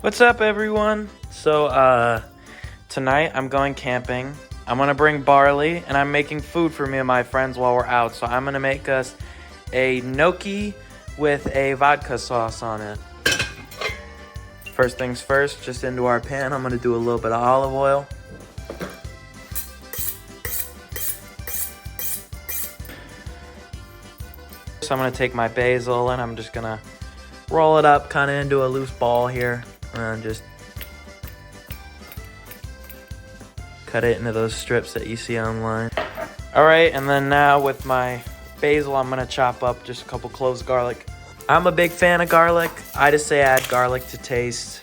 What's up, everyone? So, tonight I'm going camping. I'm gonna bring barley, and I'm making food for me and my friends while we're out. So I'm gonna make us a gnocchi with a vodka sauce on it. First things first, just into our pan, I'm gonna do a little bit of olive oil. So I'm gonna take my basil and I'm just gonna roll it up kind of into a loose ball here and just cut it into those strips that you see online. All right, and then now with my basil, I'm gonna chop up just a couple cloves of garlic. I'm a big fan of garlic. I just say add garlic to taste.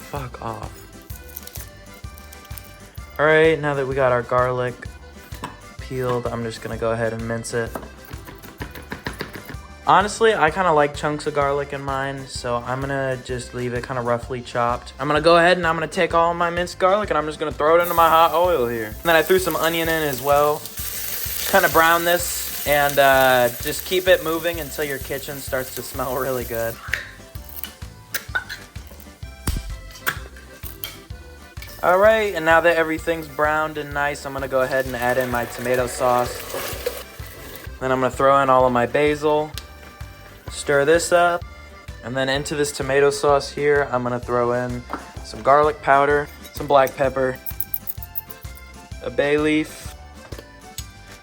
Fuck off. All right, now that we got our garlic peeled, I'm just gonna go ahead and mince it. Honestly, I kind of like chunks of garlic in mine, so I'm gonna just leave it kind of roughly chopped. I'm gonna go ahead and I'm gonna take all my minced garlic and I'm just gonna throw it into my hot oil here. And then I threw some onion in as well. Kind of brown this and just keep it moving until your kitchen starts to smell really good. All right, and now that everything's browned and nice, I'm gonna go ahead and add in my tomato sauce. Then I'm gonna throw in all of my basil. Stir this up, and then into this tomato sauce here, I'm gonna throw in some garlic powder, some black pepper, a bay leaf,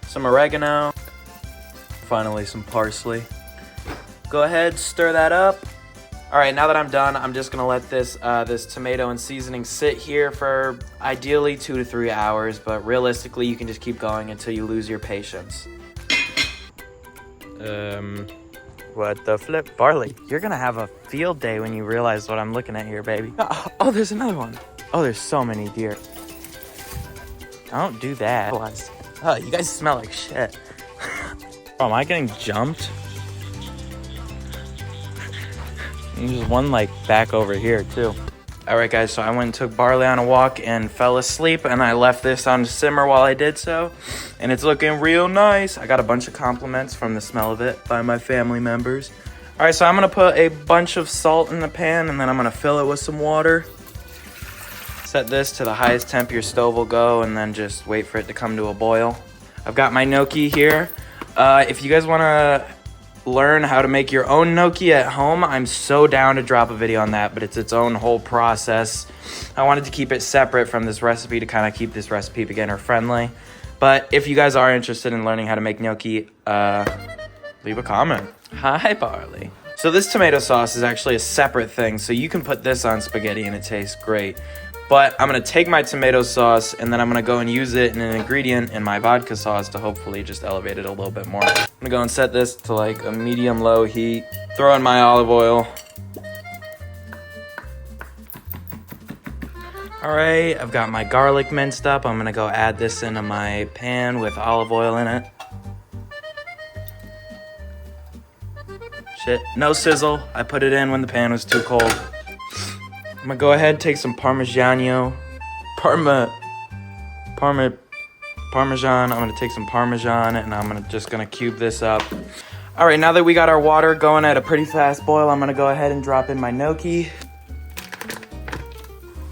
some oregano, finally some parsley. Go ahead, stir that up. All right, now that I'm done, I'm just gonna let this tomato and seasoning sit here for ideally 2 to 3 hours, but realistically, you can just keep going until you lose your patience. What the flip? Barley, you're gonna have a field day when you realize what I'm looking at here, baby. Oh, there's another one. Oh, there's so many deer. Don't do that. Oh, you guys smell like shit. Oh, am I getting jumped? There's one like back over here too. All right, guys, so I went and took barley on a walk and fell asleep, and I left this on to simmer while I did so, and it's looking real nice. I got a bunch of compliments from the smell of it by my family members. All right, so I'm gonna put a bunch of salt in the pan, and then I'm gonna fill it with some water. Set this to the highest temp your stove will go, and then just wait for it to come to a boil. I've got my gnocchi here. If you guys wanna learn how to make your own gnocchi at home, I'm so down to drop a video on that, but it's its own whole process. I wanted to keep it separate from this recipe to kind of keep this recipe beginner friendly. But if you guys are interested in learning how to make gnocchi, leave a comment. Hi, Barley. So this tomato sauce is actually a separate thing, so you can put this on spaghetti and it tastes great. But I'm gonna take my tomato sauce and then I'm gonna go and use it in an ingredient in my vodka sauce to hopefully just elevate it a little bit more. I'm gonna go and set this to like a medium-low heat. Throw in my olive oil. All right, I've got my garlic minced up. I'm gonna go add this into my pan with olive oil in it. Shit, no sizzle. I put it in when the pan was too cold. I'm gonna go ahead and take some Parmesan. I'm gonna take some Parmesan and I'm just gonna cube this up. All right, now that we got our water going at a pretty fast boil, I'm gonna go ahead and drop in my gnocchi.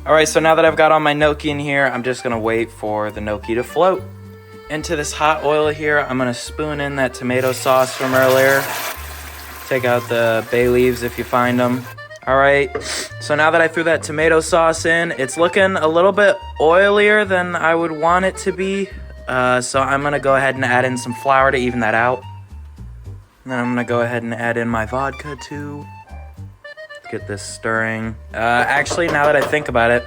All right, so now that I've got all my gnocchi in here, I'm just gonna wait for the gnocchi to float. Into this hot oil here, I'm gonna spoon in that tomato sauce from earlier. Take out the bay leaves if you find them. All right, so now that I threw that tomato sauce in, it's looking a little bit oilier than I would want it to be. So I'm gonna go ahead and add in some flour to even that out. And then I'm gonna go ahead and add in my vodka too. Get this stirring. Actually, now that I think about it,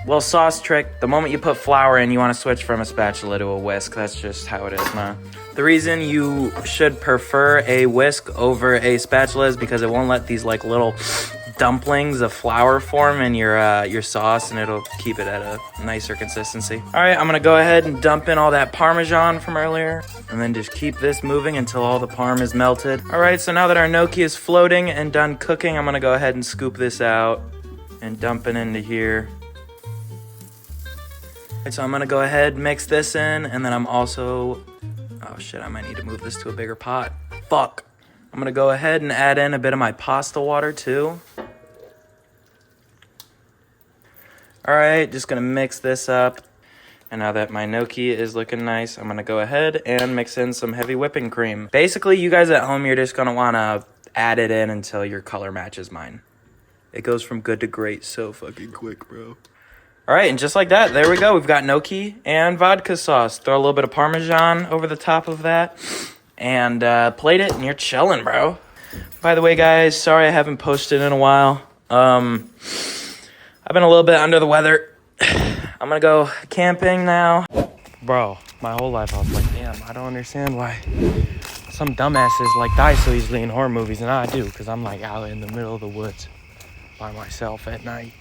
little sauce trick, the moment you put flour in, you wanna switch from a spatula to a whisk. That's just how it is, man. The reason you should prefer a whisk over a spatula is because it won't let these like little dumplings of flour form in your sauce, and it'll keep it at a nicer consistency. All right, I'm gonna go ahead and dump in all that Parmesan from earlier, and then just keep this moving until all the parm is melted. All right, so now that our gnocchi is floating and done cooking, I'm gonna go ahead and scoop this out and dump it into here. All right, so I'm gonna go ahead, mix this in, and then I'm also, oh shit, I might need to move this to a bigger pot. Fuck. I'm gonna go ahead and add in a bit of my pasta water too. All right, just gonna mix this up. And now that my gnocchi is looking nice, I'm gonna go ahead and mix in some heavy whipping cream. Basically, you guys at home, you're just gonna wanna add it in until your color matches mine. It goes from good to great so fucking quick, bro. All right, and just like that, there we go. We've got gnocchi and vodka sauce. Throw a little bit of Parmesan over the top of that and plate it, and you're chilling, bro. By the way, guys, sorry I haven't posted in a while. I've been a little bit under the weather. I'm gonna go camping now. Bro, my whole life I was like, damn, I don't understand why some dumbasses like die so easily in horror movies, and I do, because I'm like out in the middle of the woods by myself at night.